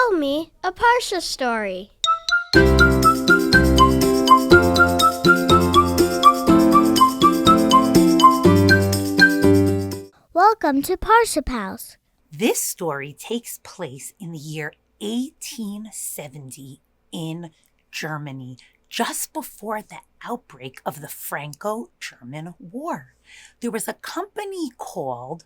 Tell me a Parsha story. Welcome to Parsha House. This story takes place in the year 1870 in Germany, just before the outbreak of the Franco-German War. There was a company called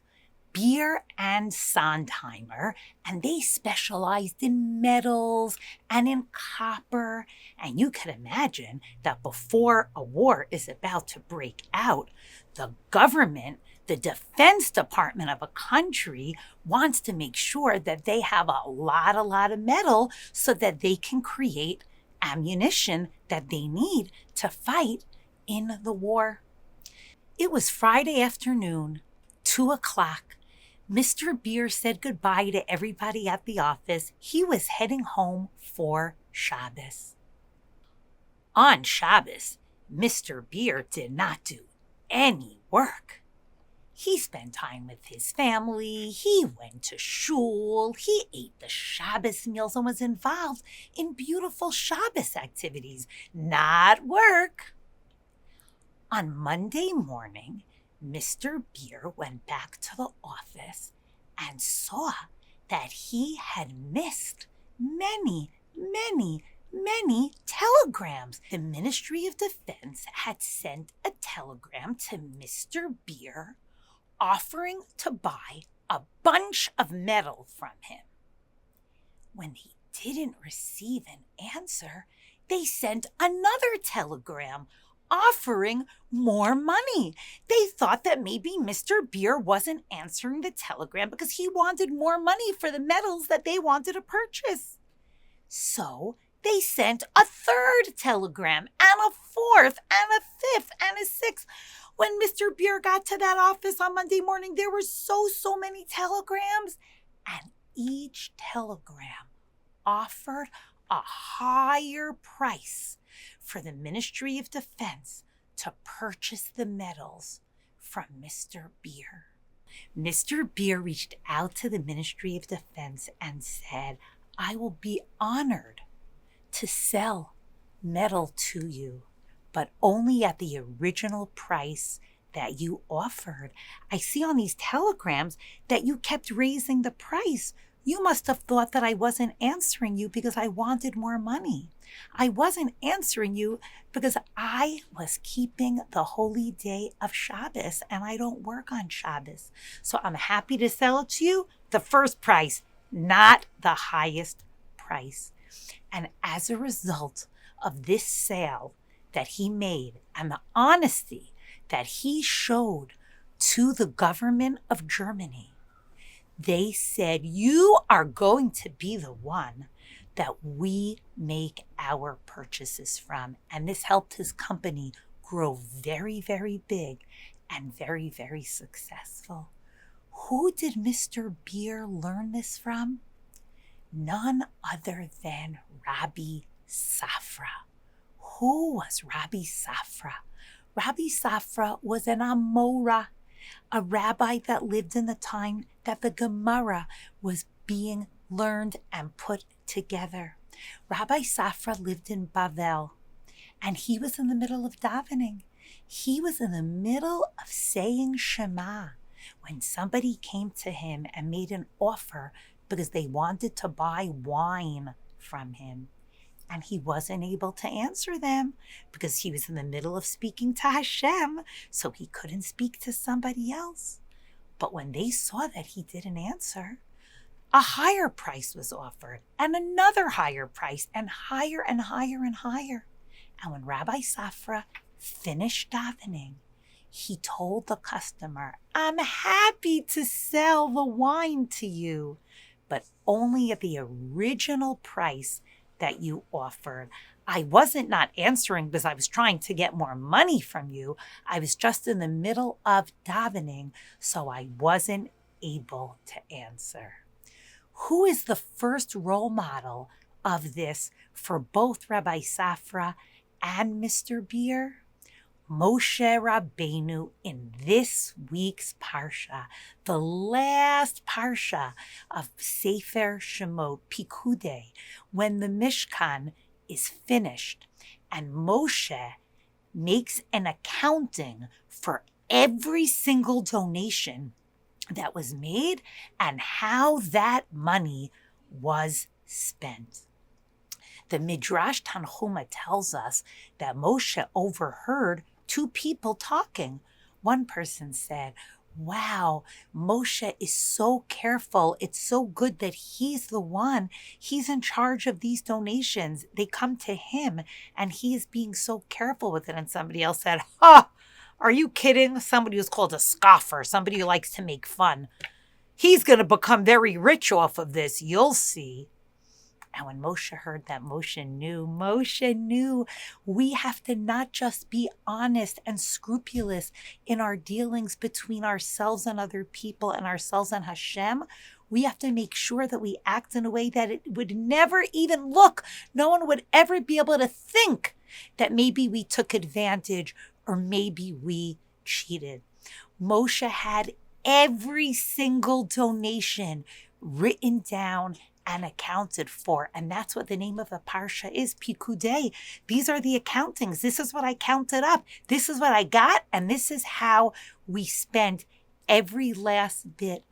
Beer and Sondheimer, and they specialized in metals and in copper. And you can imagine that before a war is about to break out, the government, the defense department of a country, wants to make sure that they have a lot of metal so that they can create ammunition that they need to fight in the war. It was Friday afternoon, 2:00. Mr. Beer said goodbye to everybody at the office. He was heading home for Shabbos. On Shabbos, Mr. Beer did not do any work. He spent time with his family, he went to shul, he ate the Shabbos meals and was involved in beautiful Shabbos activities, not work. On Monday morning, Mr. Beer went back to the office and saw that he had missed many telegrams. The Ministry of Defense had sent a telegram to Mr. Beer offering to buy a bunch of metal from him. When he didn't receive an answer, they sent another telegram offering more money. They thought that maybe Mr. Beer wasn't answering the telegram because he wanted more money for the metals that they wanted to purchase. So they sent a third telegram and a fourth and a fifth and a sixth. When Mr. Beer got to that office on Monday morning, there were so many telegrams, and each telegram offered a higher price for the Ministry of Defense to purchase the metals from Mr. Beer. Mr. Beer reached out to the Ministry of Defense and said, "I will be honored to sell metal to you, but only at the original price that you offered. I see on these telegrams that you kept raising the price. You must have thought that I wasn't answering you because I wanted more money. I wasn't answering you because I was keeping the holy day of Shabbos, and I don't work on Shabbos. So I'm happy to sell it to you, the first price, not the highest price." And as a result of this sale that he made and the honesty that he showed to the government of Germany, they said, "You are going to be the one that we make our purchases from." And this helped his company grow very big and very successful. Who did Mr. Beer learn this from? None other than Rabbi Safra. Who was Rabbi Safra? Rabbi Safra was an Amora, a rabbi that lived in the time that the Gemara was being learned and put together. Rabbi Safra lived in Bavel, and he was in the middle of davening. He was in the middle of saying Shema when somebody came to him and made an offer because they wanted to buy wine from him. And he wasn't able to answer them because he was in the middle of speaking to Hashem, so he couldn't speak to somebody else. But when they saw that he didn't answer, a higher price was offered, and another higher price, and higher and higher and higher. And when Rabbi Safra finished davening, he told the customer, "I'm happy to sell the wine to you, but only at the original price that you offered. I wasn't not answering because I was trying to get more money from you. I was just in the middle of davening, so I wasn't able to answer." Who is the first role model of this for both Rabbi Safra and Mr. Beer? Moshe Rabbeinu in this week's Parsha, the last Parsha of Sefer Shemot, Pekudei, when the Mishkan is finished and Moshe makes an accounting for every single donation that was made and how that money was spent. The Midrash Tanhuma tells us that Moshe overheard two people talking. One person said, wow, Moshe is so careful. It's so good that he's in charge of these donations. They come to him and he is being so careful with it. And somebody else said, are you kidding? Somebody who's called a scoffer, somebody who likes to make fun. He's going to become very rich off of this. You'll see. And when Moshe heard that, Moshe knew we have to not just be honest and scrupulous in our dealings between ourselves and other people and ourselves and Hashem. We have to make sure that we act in a way that it would never even look. No one would ever be able to think that maybe we took advantage or maybe we cheated. Moshe had every single donation written down and accounted for. And that's what the name of the Parsha is, Pekudei. These are the accountings. This is what I counted up. This is what I got. And this is how we spent every last bit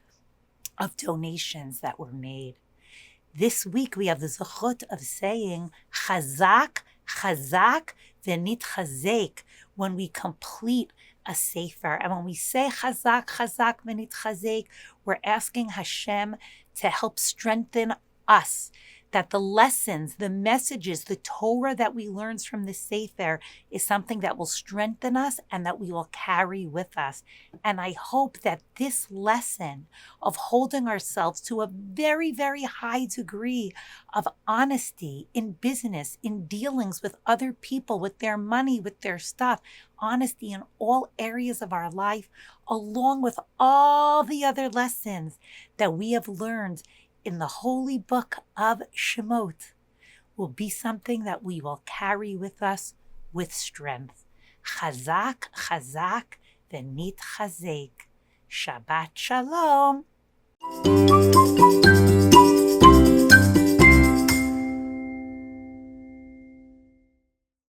of donations that were made. This week we have the zechut of saying, Chazak, Chazak, v'nitchazek, when we complete a sefer. And when we say Chazak, Chazak, v'nitchazek, we're asking Hashem to help strengthen us, that the lessons, the messages, the Torah that we learn from the Sefer is something that will strengthen us and that we will carry with us. And I hope that this lesson of holding ourselves to a very, very high degree of honesty in business, in dealings with other people, with their money, with their stuff, honesty in all areas of our life, along with all the other lessons that we have learned in the holy book of Shemot, will be something that we will carry with us with strength. Chazak, chazak, v'nitchazek. Shabbat shalom.